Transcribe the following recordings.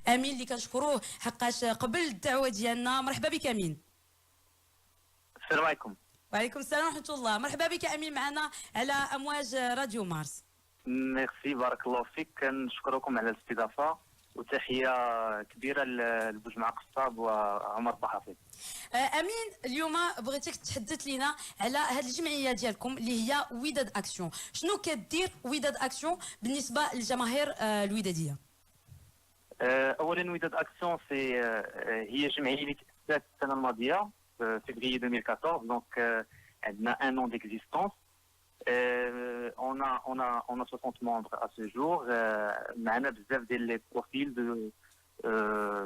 امين اللي كنشكروه حقاش قبل الدعوه ديالنا. مرحبا بك امين. السلام عليكم. وعليكم السلام ورحمه الله. مرحبا بك امين معنا على امواج راديو مارس. ميرسي بارك الله فيك، كنشكركم على الاستضافه وتحيه كبيره لبوجمع قصاب وعمر بحافظ. امين اليوم بغيتك تحدث لنا على هذه الجمعيه ديالكم اللي هي وداد اكسيون. شنو كدير وداد اكسيون بالنسبه للجماهير الوداديه؟ اولا وداد اكسيون هي جمعيه اللي تاسست السنه الماضيه في فبراير 2014. دونك عندنا ان an d'existence. On a 60 membres à ce jour. معنا بزاف ديال لي بروفيل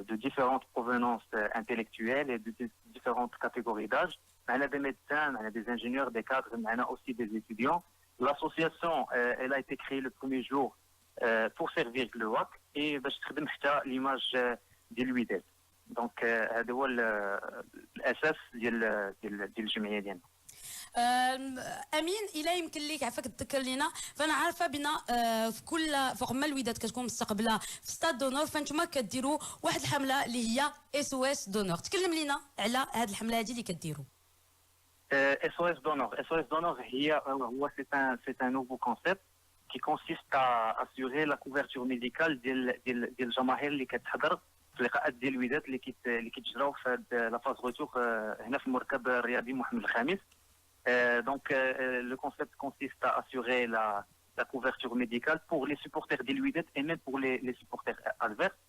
de différentes provenances intellectuelles et de différentes catégories d'âge. On a des médecins, on a des ingénieurs, des cadres, on a aussi des étudiants. L'association, elle a été créée le premier jour pour servir le WAC et باش تخدم حتى l'image de l'UIDED. Donc هذا هو الاساس ديال الجمعيه ديالنا. امين الى يمكن لك عفاك تذكر لنا، فانا عارفه بنا في كل فوق ما الوداد كتكون مستقبله في ستاد دونور، فانتوما كديروا واحد الحمله اللي هي SOS دونور. تكلم لنا على هذه الحمله هذه اللي كديروا. SOS دونور هو c'est un nouveau concept qui consiste à assurer la couverture médicale ديال الجماهير اللي كتحضر في اللقاءات ديال الوداد اللي كيتجراو في هاد لا فاز روتور هنا في المركب الرياضي محمد الخامس. Donc, le concept consiste à assurer la couverture médicale pour les supporters des Wydad et même pour les supporters adverses.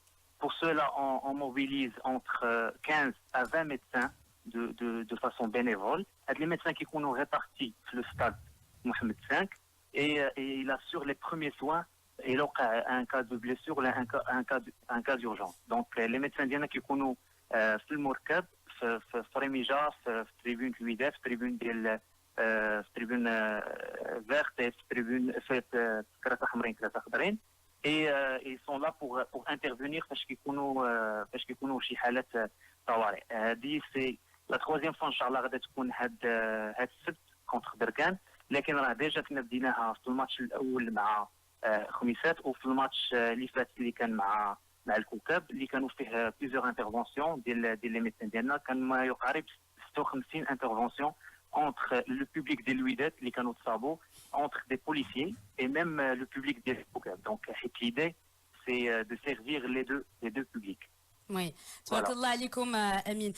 Pour cela, on mobilise entre 15 à 20 médecins de façon bénévole. Les médecins qui sont répartis sur le stade Mohamed V et il assure les premiers soins et donc un cas de blessure ou un cas d'urgence. Donc, les médecins qui sont في المركب في ريميجا في تريبون الوداد في تريبون ديال في تريبون فيرت في تريبون في كراسه حمرين كراسه خضرين اي ils sont là pour intervenir فاش كيكونوا شي حالات طوارئ. هذه سي لا تروازيام فوا ان شاء الله غادي تكون هاد السبت كونتر دركان، لكن راه ديجا كنا بديناها في الماتش الاول مع خميسات وفي الماتش اللي فات اللي كان مع الكوكب اللي كانوا فيه بليزيور انترفونسيون ديال لي ميديسين ديالنا. كان ما يقارب 56 انترفونسيون entre le public des Wydad اللي كانوا تصابوا, entre des policiers et même le public des الكوكب. Donc l'idée c'est de servir les deux publics. وي تبارك الله عليكم امين.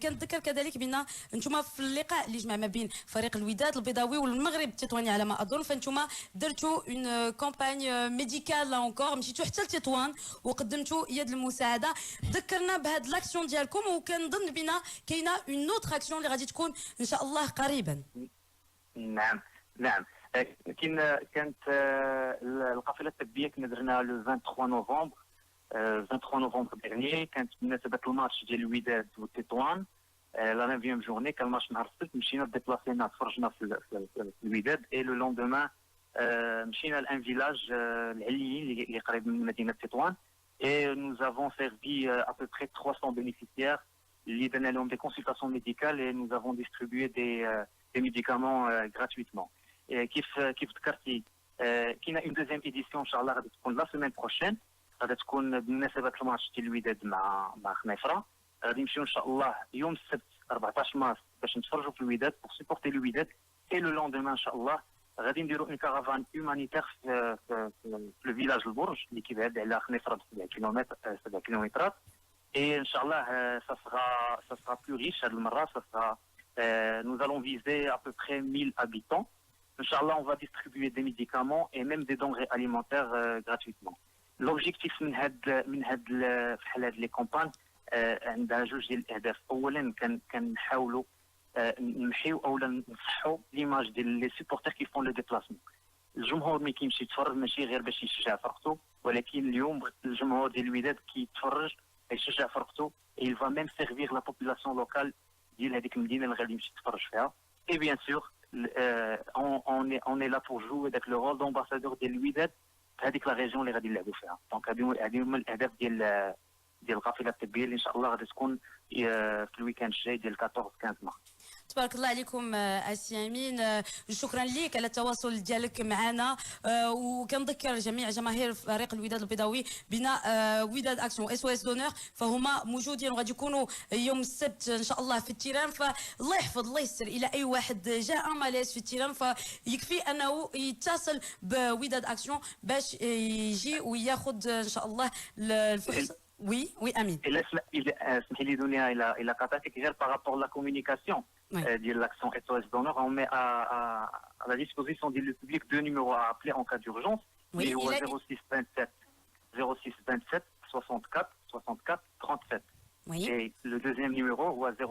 كنتذكر كذلك بان انتم في اللقاء اللي جمع ما بين فريق الوداد البيضاوي والمغرب التطواني على ما اظن، فانتم درتوا اون كومباني ميديكال لا اونكور، مشيتوا حتى لتطوان وقدمتوا يد المساعده. ذكرنا بهاد لاكسيون ديالكم، وكنظن بنا كاينه اون اوتر اكسيون اللي غادي تكون ان شاء الله قريبا. نعم كانت القافله الطبيه كنا درناها لو 23 نوفمبر 23 نوفمبر dernier. كانت بمناسبه الماتش ديال الوداد والتطوان لا 9 جورني. كان ماتش نهار السبت، مشينا ديبلاسينا تفرجنا في الوداد اي لو لوندومان مشينا لان فيلاج العليين اللي قريب من مدينه تطوان et nous avons servi à peu près 300 bénéficiaires اللي درنا لهم des consultations médicales et nous avons distribué des médicaments gratuitement. كيف ذكرتي كاينه une deuxième édition ان شاء الله غادي تكون لا semaine prochaine، غادي تكون بمناسبه الماتش ديال الوداد مع خنيفره. غادي نمشيو ان شاء الله يوم السبت 14 مارس باش نتفرجوا في الوداد pour supporter الوداد، et le lendemain ان شاء الله غادي نديروا اون كارافان هومانيتير في لو فيلاج البرج اللي كيبعد على خنيفره ب 7 كيلومترات. et ان شاء الله ça sera plus riche هذه المره. ça sera nous allons viser à peu près 1000 habitants. Inch'Allah, on va distribuer des médicaments et même des denrées alimentaires gratuitement. L'objectif من هاد لي كومبان عندها جوج ديال الاهداف. اولا كنحاولوا نمحيو اولا نصحوا ليماج ديال لي سوبورتير كي فون لو ديبلاسمون. الجمهور ملي كيمشي يتفرج ماشي غير باش يشجع فرقته، ولكن اليوم الجمهور ديال الوداد كيتفرج يشجع فرقته et il va même servir la population locale ديال هذيك المدينه اللي غادي يمشي يتفرج فيها. et bien sûr on est là pour jouer avec le rôle d'ambassadeur ديال الوداد في هذيك لا ريجيون اللي غادي نلعبوا فيها. دونك هذه هما الاهداف ديال القافله الطبيه اللي ان شاء الله غادي تكون في الويكاند الجاي ديال 14 15 مارس. تبارك الله عليكم اسي امين. شكرا لك على التواصل ديالك معنا. وكنذكر جميع جماهير فريق الوداد البيضاوي بان وداد اكسيون اس او اس دونور فهما موجودين وغادي يكونوا يوم السبت ان شاء الله في التيران. فالله يحفظ الله يسر الى اي واحد جاء مالاس في التيران فيكفي انه يتصل بوداد اكسيون باش يجي وياخذ ان شاء الله الفحص. Oui, oui, Amine. اسمحي لي دنيا الى قطعتك غير par rapport à la communication de l'action SOS Donneur, on met à la disposition du public deux numéros à appeler en cas d'urgence. Oui, il est 06 27 64 64 37. Oui. Et le deuxième numéro est 06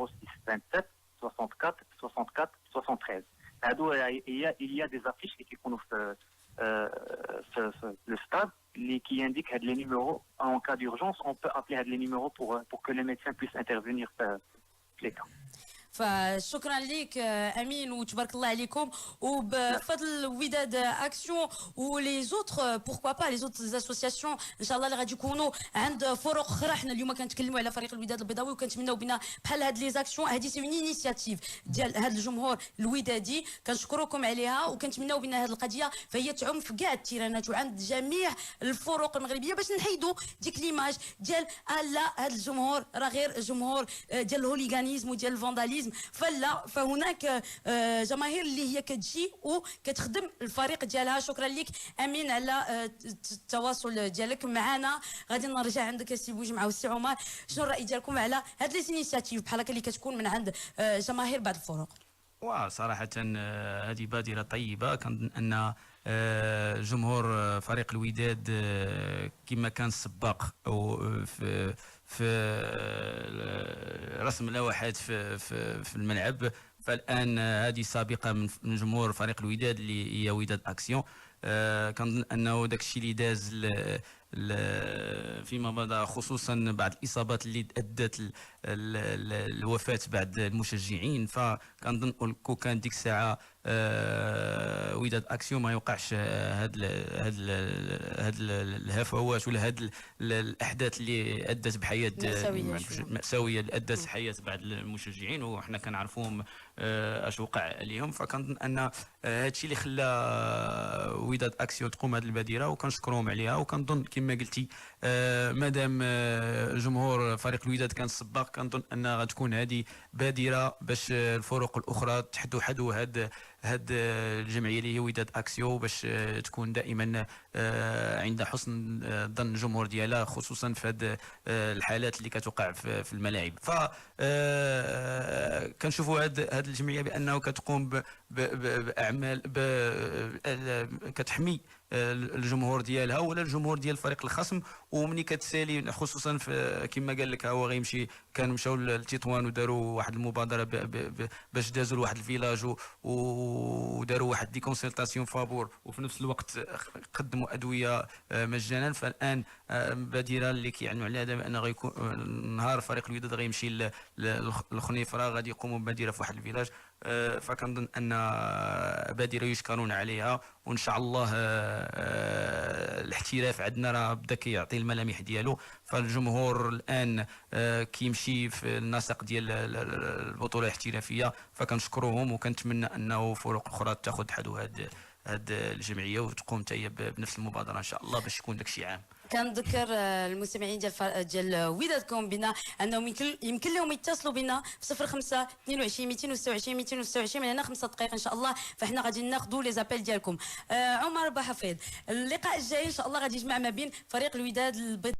27 64 64 73. Il y a des affiches qui font le stade qui indiquent les numéros en cas d'urgence. On peut appeler les numéros pour que les médecins puissent intervenir les cas. فشكرا لك امين وتبارك الله عليكم. وبفضل وداد اكسيون ولي زوتر بوركوا با لي زوتر اسوسياسيون ان شاء الله اللي غادي يكونوا عند فروق اخرى. حنا اليوم كنتكلموا على فريق الوداد البيضاوي وكنتمناو بنا بحال هاد لي زاكسيون. هذه سي اون انيشياتيف ديال هاد الجمهور الودادي كنشكركم عليها وكنتمناو بنا هاد القضيه فهي تعم في كاع التيرانات وعند جميع الفروق المغربيه باش نحيدوا ديك ليماج ديال لا هاد الجمهور راه غير جمهور ديال الهوليغانيزم وديال الفانداليزم. فلا فهناك جماهير اللي هي كتجي وكتخدم الفريق ديالها. شكرا لك امين على التواصل ديالك معنا. غادي نرجع عندك السي بوجمعه والسي عمر. شنو الراي ديالكم على هاد لي انيشياتيف بحال هكا اللي كتكون من عند جماهير بعض الفرق؟ وصراحة هذه بادرة طيبة. كنظن أن جمهور فريق الوداد كما كان السباق أو في رسم لوحات في الملعب، فالآن هذه سابقة من جمهور فريق الوداد اللي هي وداد أكسيون. كنظن أنه داك الشيء اللي داز فيما مضى خصوصا بعض الإصابات اللي أدت الوفاة بعض المشجعين، فكنظن كون كان ديك الساعة وداد اكسيون ما يوقعش هاد الهفوات ولا هاد الاحداث اللي ادت بحياه مأساويه اللي ادت حياه بعض المشجعين وحنا كنعرفوهم اش وقع عليهم. فكنظن ان هذا الشيء اللي خلى وداد اكسيون تقوم هذه البادره وكنشكرهم عليها. وكنظن كما قلتي مادام جمهور فريق الوداد كان السباق، كنظن ان غتكون هذه بادره باش الفرق الاخرى تحدوا حدو هاد الجمعيه اللي هي وداد اكسيو باش تكون دائما عند حسن ظن الجمهور ديالها، خصوصا في هاد الحالات اللي كتوقع في الملاعب. ف كنشوفوا هاد الجمعيه بانه كتقوم باعمال كتحمي الجمهور ديالها ولا الجمهور ديال الفريق الخصم. ومني كتسالي خصوصا في كما قال لك هو غيمشي، كانوا مشاو لتطوان وداروا واحد المبادره باش دازوا لواحد الفيلاج وداروا واحد دي كونسلطاسيون فابور وفي نفس الوقت قدموا ادويه مجانا. فالان بادره اللي كيعنوا عليها دابا ان غيكون نهار فريق الوداد غيمشي للخنيفره غادي يقوموا ببادره في واحد الفيلاج. فكنظن ان بادره يشكرون عليها وان شاء الله الاحتراف عندنا راه بدا كيعطي الملامح ديالو. فالجمهور الان كيمشي في النسق ديال البطوله الاحترافيه، فكنشكروهم وكنتمنى انه فرق اخرى تاخذ حذو هاد الجمعيه وتقوم حتى هي بنفس المبادره ان شاء الله باش يكون داكشي عام. كنذكر المستمعين ديال ودادكم بنا انهم يمكن لهم يتصلوا بنا في 05 22 226 226 من هنا 5 دقائق ان شاء الله. فاحنا غادي ناخذوا لي زابيل ديالكم. عمر بحفيظ، اللقاء الجاي ان شاء الله غادي يجمع ما بين فريق الوداد البيضاوي